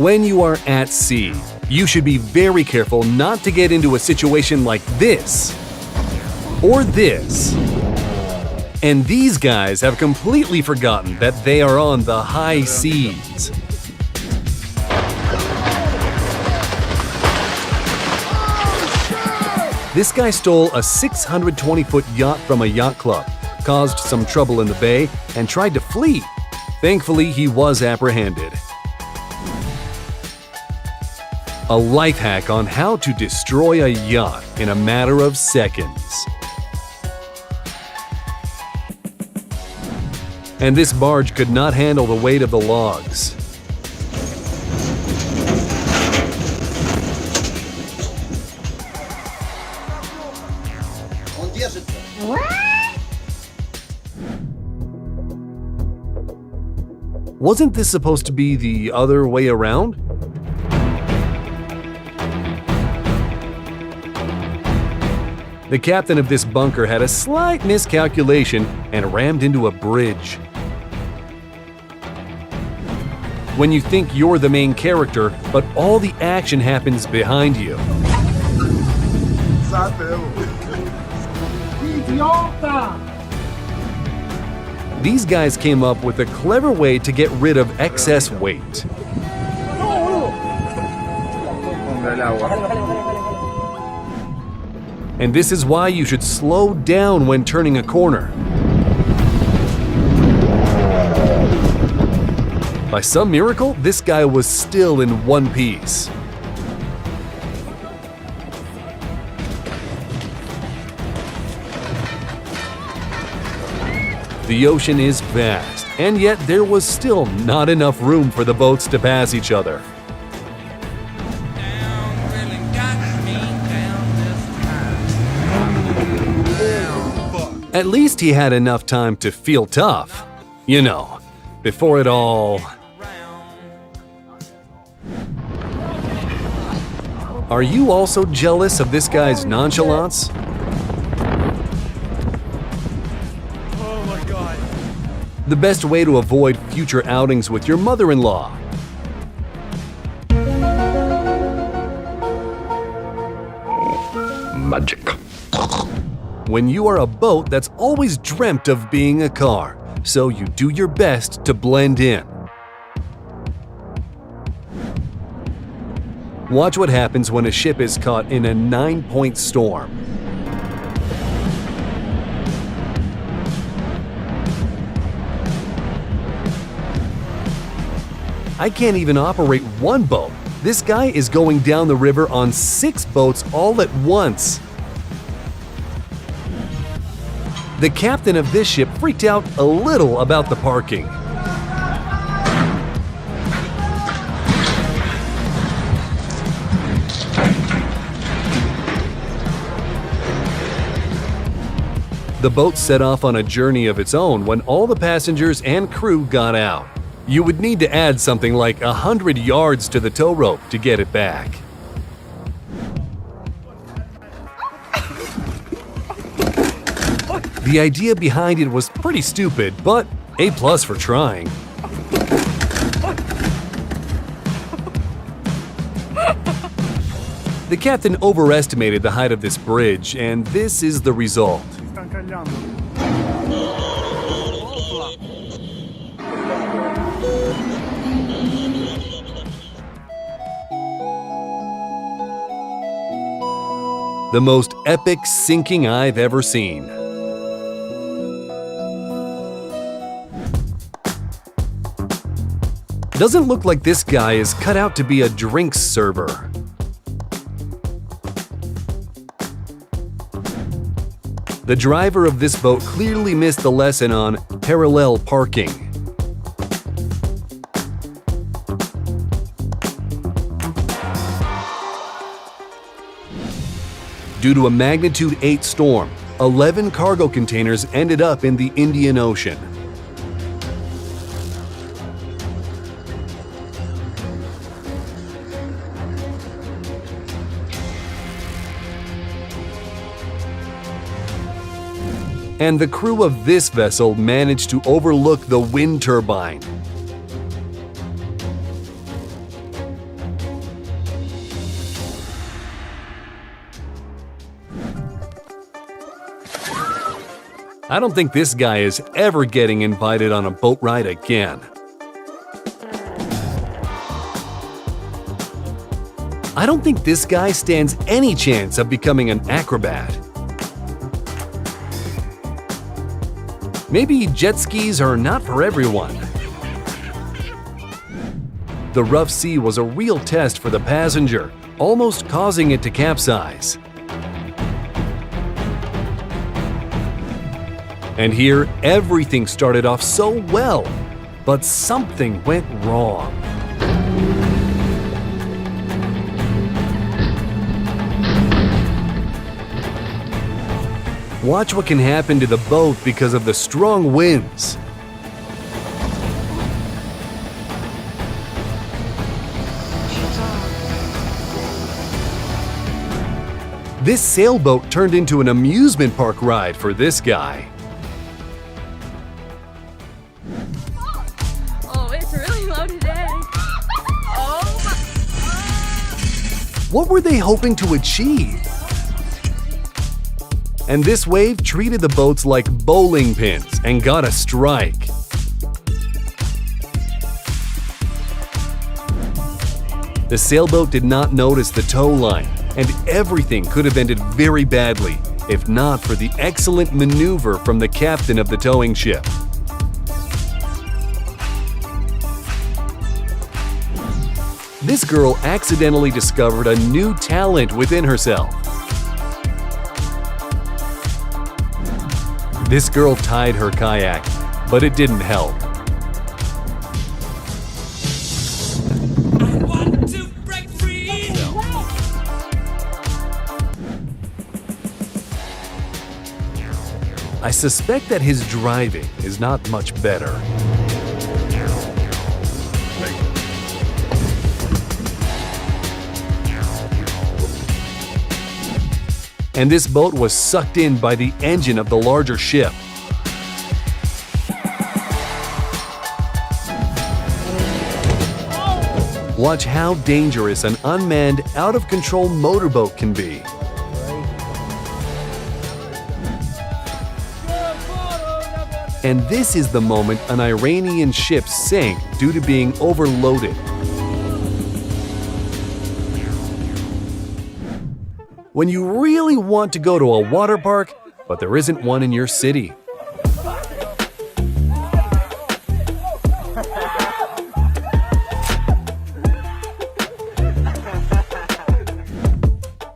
When you are at sea, you should be very careful not to get into a situation like this or this. And these guys have completely forgotten that they are on the high seas. This guy stole a 620-foot yacht from a yacht club, caused some trouble in the bay, and tried to flee. Thankfully, he was apprehended. A life hack on how to destroy a yacht in a matter of seconds. And this barge could not handle the weight of the logs. Wasn't this supposed to be the other way around? The captain of this bunker had a slight miscalculation and rammed into a bridge. When you think you're the main character, but all the action happens behind you. These guys came up with a clever way to get rid of excess weight. And this is why you should slow down when turning a corner. By some miracle, this guy was still in one piece. The ocean is vast, and yet there was still not enough room for the boats to pass each other. At least he had enough time to feel tough, you know, before it all. Are you also jealous of this guy's nonchalance? Oh my God. The best way to avoid future outings with your mother-in-law. Magic. When you are a boat that's always dreamt of being a car, so you do your best to blend in. Watch what happens when a ship is caught in a 9-point storm. I can't even operate one boat. This guy is going down the river on 6 boats all at once. The captain of this ship freaked out a little about the parking. The boat set off on a journey of its own when all the passengers and crew got out. You would need to add something like 100 yards to the tow rope to get it back. The idea behind it was pretty stupid, but A+ for trying. The captain overestimated the height of this bridge, and this is the result. The most epic sinking I've ever seen. Doesn't look like this guy is cut out to be a drinks server. The driver of this boat clearly missed the lesson on parallel parking. Due to a magnitude 8 storm, 11 cargo containers ended up in the Indian Ocean. And the crew of this vessel managed to overlook the wind turbine. I don't think this guy is ever getting invited on a boat ride again. I don't think this guy stands any chance of becoming an acrobat. Maybe jet skis are not for everyone. The rough sea was a real test for the passenger, almost causing it to capsize. And here, everything started off so well, but something went wrong. Watch what can happen to the boat because of the strong winds. This sailboat turned into an amusement park ride for this guy. Oh, it's really low today. Oh my. What were they hoping to achieve? And this wave treated the boats like bowling pins and got a strike. The sailboat did not notice the tow line, and everything could have ended very badly if not for the excellent maneuver from the captain of the towing ship. This girl accidentally discovered a new talent within herself. This girl tied her kayak, but it didn't help. I want to break free. I suspect that his driving is not much better. And this boat was sucked in by the engine of the larger ship. Watch how dangerous an unmanned, out-of-control motorboat can be. And this is the moment an Iranian ship sank due to being overloaded. When you really want to go to a water park, but there isn't one in your city.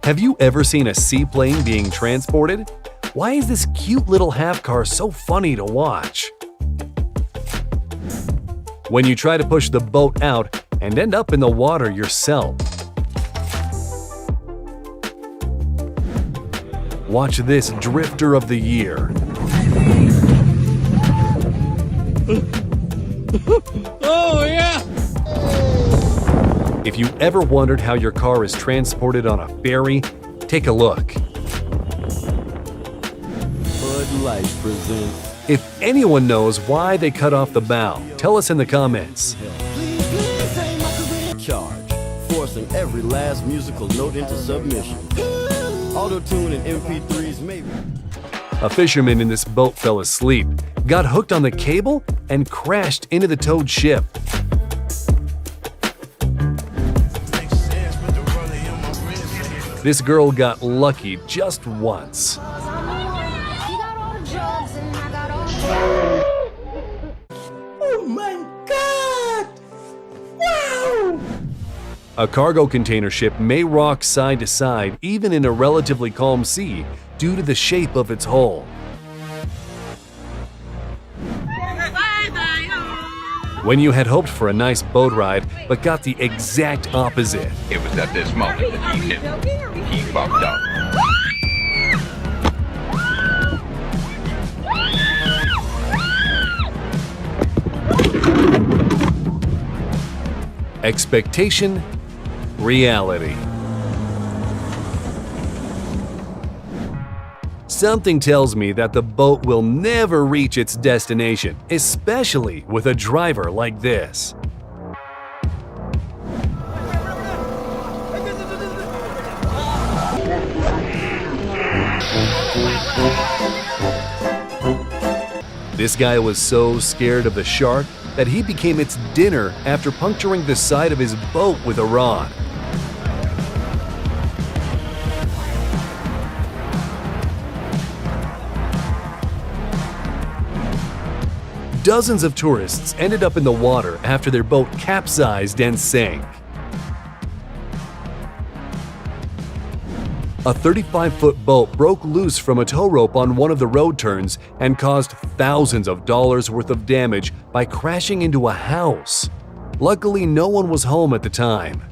Have you ever seen a seaplane being transported? Why is this cute little half car so funny to watch? When you try to push the boat out and end up in the water yourself. Watch this drifter of the year. Oh, yeah. If you ever wondered how your car is transported on a ferry, take a look. Bud Light presents. If anyone knows why they cut off the bow, tell us in the comments. Charge, forcing every last musical note into submission. Auto-tune and MP3s maybe. A fisherman in this boat fell asleep, got hooked on the cable, and crashed into the towed ship. This girl got lucky just once. Oh my God! Wow! A cargo container ship may rock side to side even in a relatively calm sea due to the shape of its hull. When you had hoped for a nice boat ride but got the exact opposite. It was at this moment that he knew he fucked up. Expectation, reality. Something tells me that the boat will never reach its destination, especially with a driver like this. This guy was so scared of the shark that he became its dinner after puncturing the side of his boat with a rod. Dozens of tourists ended up in the water after their boat capsized and sank. A 35-foot boat broke loose from a tow rope on one of the road turns and caused thousands of dollars worth of damage by crashing into a house. Luckily, no one was home at the time.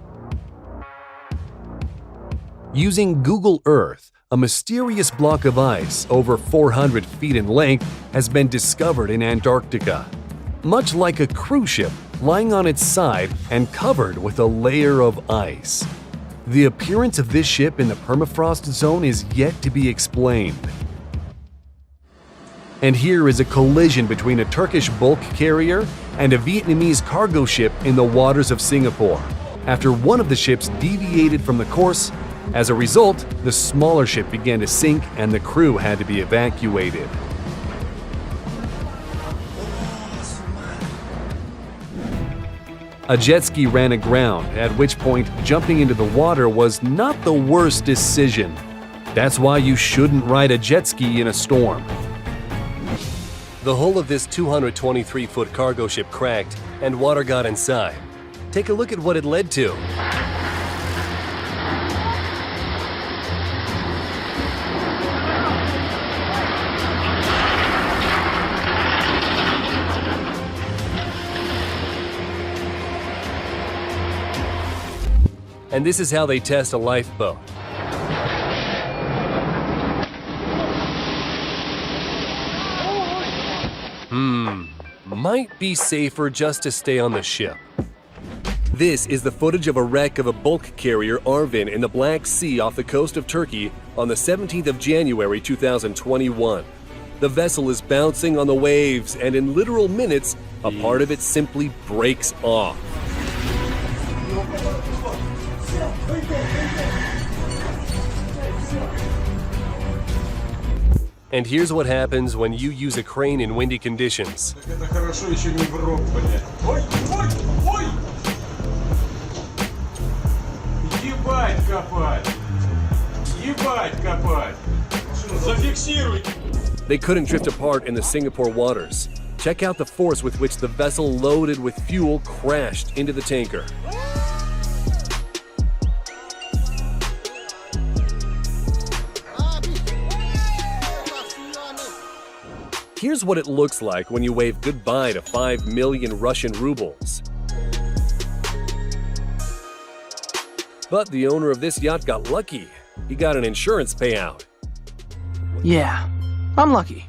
Using Google Earth, a mysterious block of ice over 400 feet in length has been discovered in Antarctica. Much like a cruise ship lying on its side and covered with a layer of ice. The appearance of this ship in the permafrost zone is yet to be explained. And here is a collision between a Turkish bulk carrier and a Vietnamese cargo ship in the waters of Singapore, after one of the ships deviated from the course. As a result, the smaller ship began to sink and the crew had to be evacuated. A jet ski ran aground, at which point jumping into the water was not the worst decision. That's why you shouldn't ride a jet ski in a storm. The hull of this 223-foot cargo ship cracked and water got inside. Take a look at what it led to. And this is how they test a lifeboat. Might be safer just to stay on the ship. This is the footage of a wreck of a bulk carrier Arvin in the Black Sea off the coast of Turkey on the 17th of January 2021. The vessel is bouncing on the waves and in literal minutes, a part of it simply breaks off. And here's what happens when you use a crane in windy conditions. Это хорошо еще не в рот, блядь. Ой, ой, ой! Ебать копать! Ебать копать! Зафиксируй! They couldn't drift apart in the Singapore waters. Check out the force with which the vessel loaded with fuel crashed into the tanker. Here's what it looks like when you wave goodbye to 5 million Russian rubles. But the owner of this yacht got lucky. He got an insurance payout. Yeah, I'm lucky.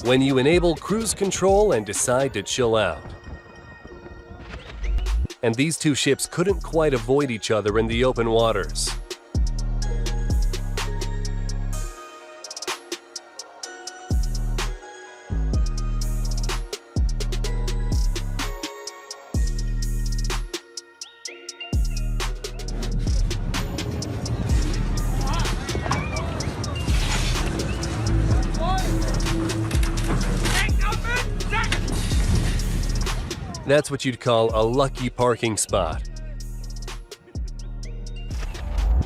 When you enable cruise control and decide to chill out. And these two ships couldn't quite avoid each other in the open waters. That's what you'd call a lucky parking spot.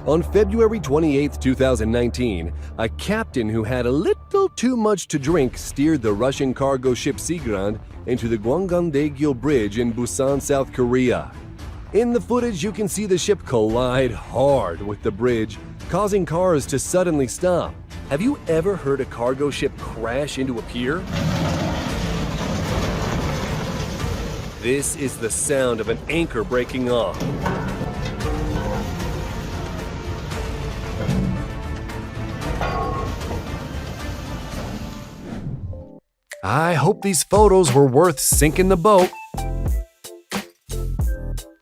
On February 28, 2019, a captain who had a little too much to drink steered the Russian cargo ship Seagrand into the Gwangan-daegyo Bridge in Busan, South Korea. In the footage, you can see the ship collide hard with the bridge, causing cars to suddenly stop. Have you ever heard a cargo ship crash into a pier? This is the sound of an anchor breaking off. I hope these photos were worth sinking the boat.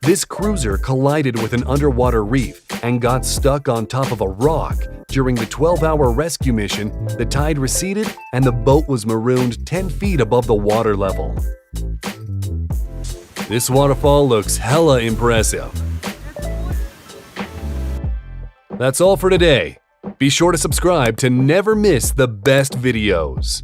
This cruiser collided with an underwater reef and got stuck on top of a rock. During the 12-hour rescue mission, the tide receded and the boat was marooned 10 feet above the water level. This waterfall looks hella impressive. That's all for today. Be sure to subscribe to never miss the best videos.